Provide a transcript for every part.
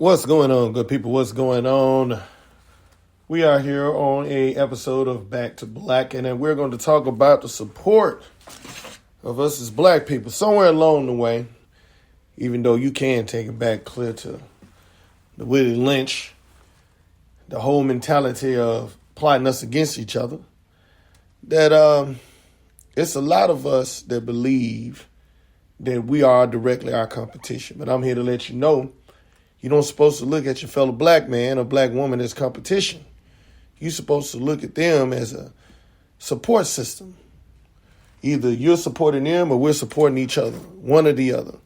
What's going on, good people? What's going on? We are here on a episode of Back to Black, and then we're going to talk about the support of us as black people somewhere along the way, even though you can take it back clear to the Willie Lynch, the whole mentality of plotting us against each other, that it's a lot of us that believe that we are directly our competition. But I'm here to let you know, you don't supposed to look at your fellow black man or black woman as competition. You're supposed to look at them as a support system. Either you're supporting them or we're supporting each other, one or the other.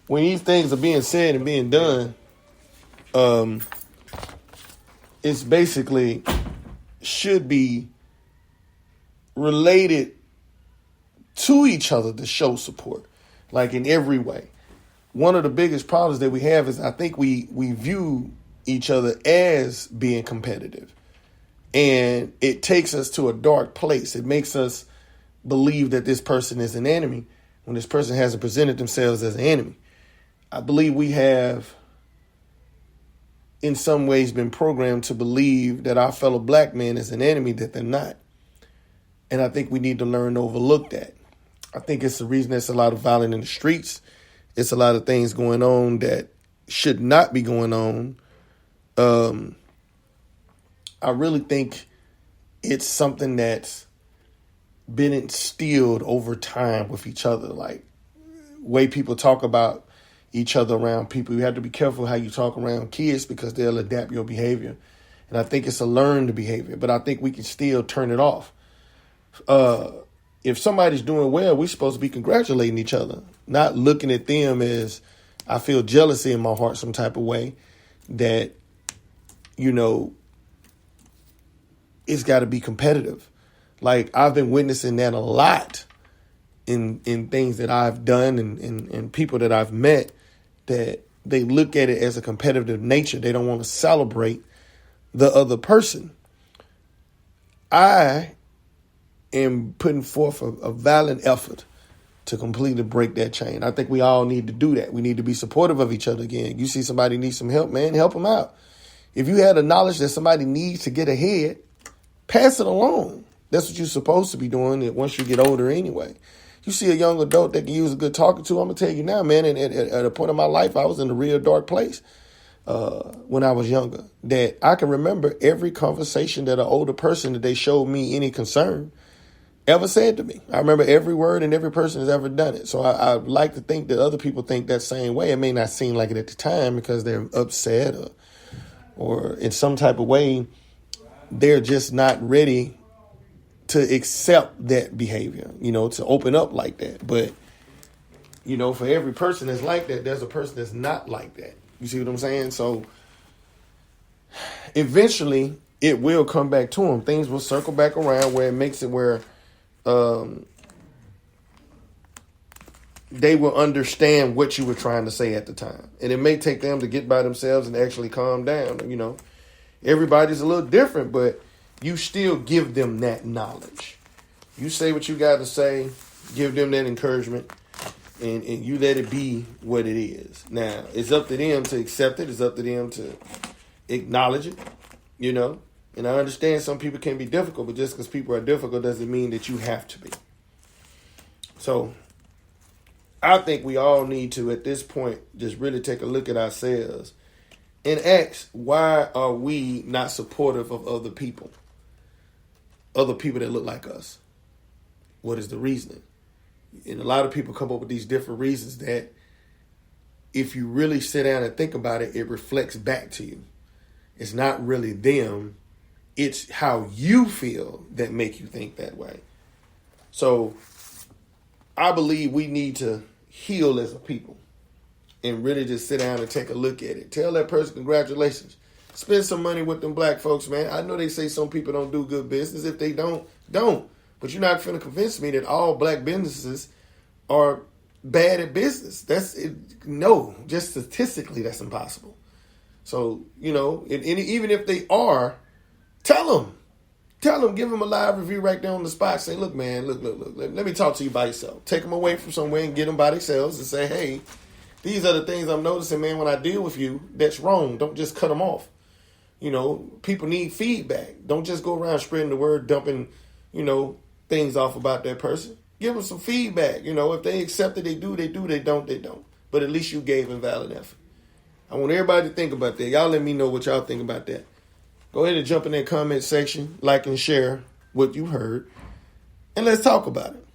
When these things are being said and being done, it's basically should be related to each other to show support, like in every way. One of the biggest problems that we have is I think we view each other as being competitive. And it takes us to a dark place. It makes us believe that this person is an enemy when this person hasn't presented themselves as an enemy. I believe we have, in some ways, been programmed to believe that our fellow black man is an enemy that they're not. And I think we need to learn to overlook that. I think it's the reason there's a lot of violence in the streets. It's a lot of things going on that should not be going on. I really think it's something that's been instilled over time with each other. Like, way people talk about each other around people. You have to be careful how you talk around kids because they'll adapt your behavior. And I think it's a learned behavior, but I think we can still turn it off. If somebody's doing well, we're supposed to be congratulating each other, not looking at them as I feel jealousy in my heart some type of way that, you know, it's got to be competitive. Like, I've been witnessing that a lot in things that I've done and people that I've met, that they look at it as a competitive nature. They don't want to celebrate the other person. I am putting forth a valiant effort to completely break that chain. I think we all need to do that. We need to be supportive of each other again. You see somebody needs some help, man, help them out. If you had the knowledge that somebody needs to get ahead, pass it along. That's what you're supposed to be doing once you get older anyway. You see a young adult that can use a good talking to, I'm going to tell you now, man, at a point in my life, I was in a real dark place when I was younger, that I can remember every conversation that an older person that they showed me any concern ever said to me. I remember every word and every person has ever done it. So I like to think that other people think that same way. It may not seem like it at the time because they're upset or in some type of way, they're just not ready to accept that behavior, you know, to open up like that. But, you know, for every person that's like that, there's a person that's not like that. You see what I'm saying? So eventually it will come back to them. Things will circle back around where it makes it where they will understand what you were trying to say at the time. And it may take them to get by themselves and actually calm down. You know, everybody's a little different, but you still give them that knowledge. You say what you got to say, give them that encouragement, and you let it be what it is. Now, it's up to them to accept it. It's up to them to acknowledge it, you know. And I understand some people can be difficult, but just because people are difficult doesn't mean that you have to be. So I think we all need to, at this point, just really take a look at ourselves and ask, why are we not supportive of other people that look like us? What is the reasoning? And a lot of people come up with these different reasons that if you really sit down and think about it, it reflects back to you. It's not really them. It's how you feel that make you think that way. So I believe we need to heal as a people and really just sit down and take a look at it. Tell that person congratulations. Spend some money with them black folks, man. I know they say some people don't do good business. If they don't. But you're not going to convince me that all black businesses are bad at business. No, just statistically, that's impossible. So, you know, and even if they are, tell them, give them a live review right there on the spot. Say, look, man, look, let me talk to you by yourself. Take them away from somewhere and get them by themselves and say, hey, these are the things I'm noticing, man, when I deal with you that's wrong. Don't just cut them off. You know, people need feedback. Don't just go around spreading the word, dumping, things off about that person. Give them some feedback. If they accept it, they do. They don't, they don't. But at least you gave them valid effort. I want everybody to think about that. Y'all let me know what y'all think about that. Go ahead and jump in that comment section, like and share what you heard, and let's talk about it.